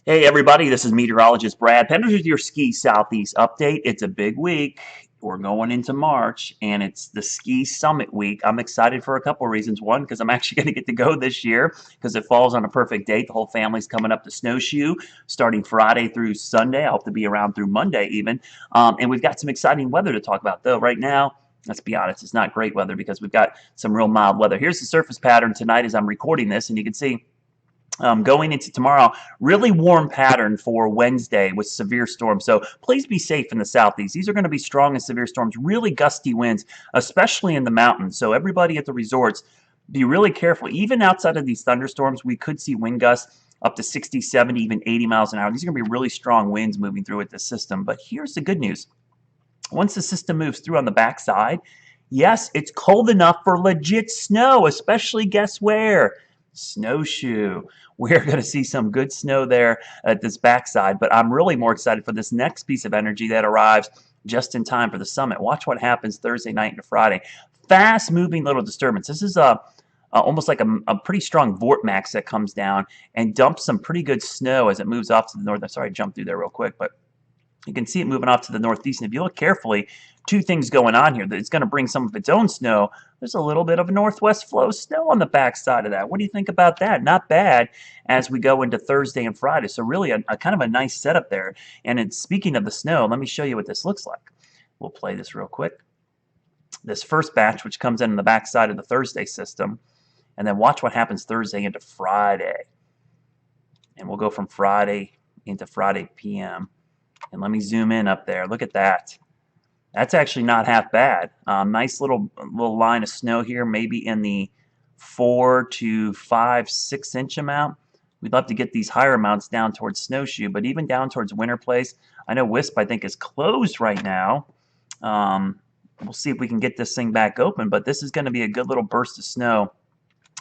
Hey everybody, this is meteorologist Brad Penders with your Ski Southeast update. It's a big week. We're going into March and it's the Ski Summit week. I'm excited for a couple of reasons. One, because I'm actually going to get to go this year because it falls on a perfect date. The whole family's coming up to Snowshoe starting Friday through Sunday. I hope to be around through Monday even. And we've got some exciting weather to talk about though. Right now, let's be honest, it's not great weather because we've got some real mild weather. Here's the surface pattern tonight as I'm recording this, and you can see going into tomorrow, really warm pattern for Wednesday with severe storms. So please be safe in the southeast. These are going to be strong and severe storms, really gusty winds, especially in the mountains. So everybody at the resorts, be really careful. Even outside of these thunderstorms, we could see wind gusts up to 60, 70, even 80 miles an hour. These are going to be really strong winds moving through with this system. But here's the good news. Once the system moves through on the backside, yes, it's cold enough for legit snow, especially guess where? Snowshoe. We're going to see some good snow there at this backside, but I'm really more excited for this next piece of energy that arrives just in time for the summit. Watch what happens Thursday night into Friday. Fast moving little disturbance. This is almost like a pretty strong vortex that comes down and dumps some pretty good snow as it moves off to the north. I'm sorry, I jumped through there real quick, but you can see it moving off to the northeast. And if you look carefully, two things going on here. That it's going to bring some of its own snow. There's a little bit of northwest flow snow on the backside of that. What do you think about that? Not bad as we go into Thursday and Friday. So really a kind of a nice setup there. And it's, speaking of the snow, let me show you what this looks like. We'll play this real quick. This first batch, which comes in on the backside of the Thursday system. And then watch what happens Thursday into Friday. And we'll go from Friday into Friday PM. And let me zoom in up there. Look at that. That's actually not half bad. Nice little line of snow here, maybe in the 4 to 5, 6 inch amount. We'd love to get these higher amounts down towards Snowshoe, but even down towards Winter Place. I know Wisp, I think, is closed right now. We'll see if we can get this thing back open, but this is going to be a good little burst of snow.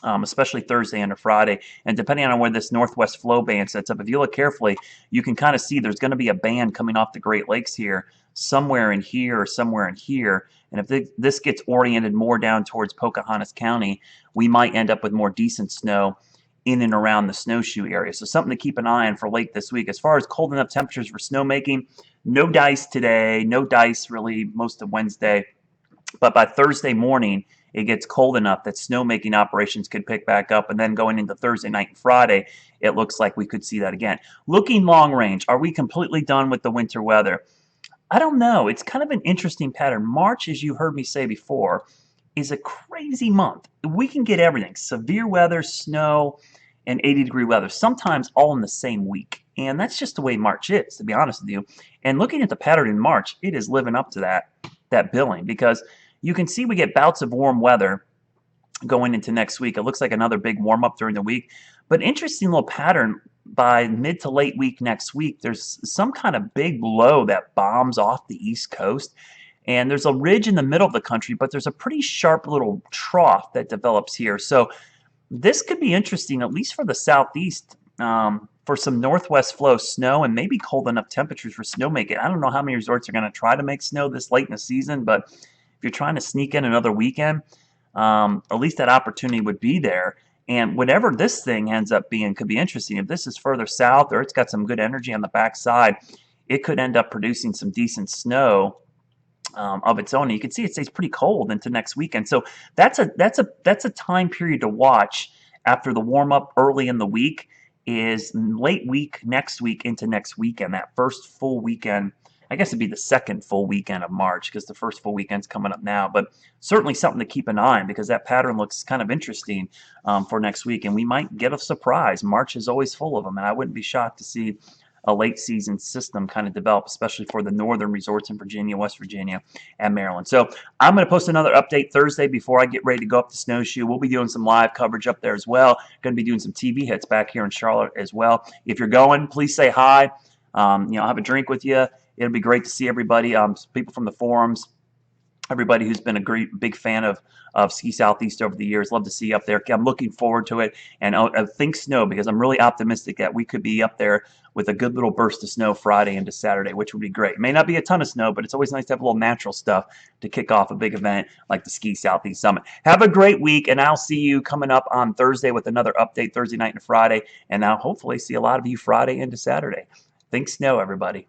Especially Thursday into Friday. And depending on where this northwest flow band sets up, if you look carefully, you can kind of see there's going to be a band coming off the Great Lakes here, somewhere in here or somewhere in here. And if this gets oriented more down towards Pocahontas County, we might end up with more decent snow in and around the Snowshoe area. So something to keep an eye on for late this week. As far as cold enough temperatures for snowmaking, no dice today, no dice really most of Wednesday. But by Thursday morning, it gets cold enough that snowmaking operations could pick back up. And then going into Thursday night and Friday, it looks like we could see that again. Looking long range, are we completely done with the winter weather? I don't know. It's kind of an interesting pattern. March, as you heard me say before, is a crazy month. We can get everything. Severe weather, snow, and 80-degree weather, sometimes all in the same week. And that's just the way March is, to be honest with you. And looking at the pattern in March, it is living up to that billing, because you can see we get bouts of warm weather going into next week. It looks like another big warm up during the week. But interesting little pattern by mid to late week next week. There's some kind of big low that bombs off the East Coast. And there's a ridge in the middle of the country, but there's a pretty sharp little trough that develops here. So this could be interesting, at least for the southeast, for some northwest flow snow and maybe cold enough temperatures for snowmaking. I don't know how many resorts are going to try to make snow this late in the season, but if you're trying to sneak in another weekend, at least that opportunity would be there. And whatever this thing ends up being could be interesting. If this is further south or it's got some good energy on the backside, it could end up producing some decent snow of its own. And you can see it stays pretty cold into next weekend. So that's a time period to watch after the warm up early in the week. Is late week next week into next weekend, that first full weekend. I guess it'd be the second full weekend of March because the first full weekend's coming up now. But certainly something to keep an eye on because that pattern looks kind of interesting for next week. And we might get a surprise. March is always full of them. And I wouldn't be shocked to see a late season system kind of develop, especially for the northern resorts in Virginia, West Virginia, and Maryland. So I'm going to post another update Thursday before I get ready to go up to Snowshoe. We'll be doing some live coverage up there as well. Going to be doing some TV hits back here in Charlotte as well. If you're going, please say hi. Have a drink with you. It'll be great to see everybody. People from the forums everybody who's been a great big fan of Ski Southeast over the years. Love to see you up there. I'm looking forward to it, and I think snow, because I'm really optimistic that we could be up there with a good little burst of snow Friday into Saturday, which would be great. It may not be a ton of snow, but it's always nice to have a little natural stuff to kick off a big event like the Ski Southeast Summit. Have a great week, and I'll see you coming up on Thursday with another update, Thursday night and Friday, and I'll hopefully see a lot of you Friday into Saturday. Think snow, everybody.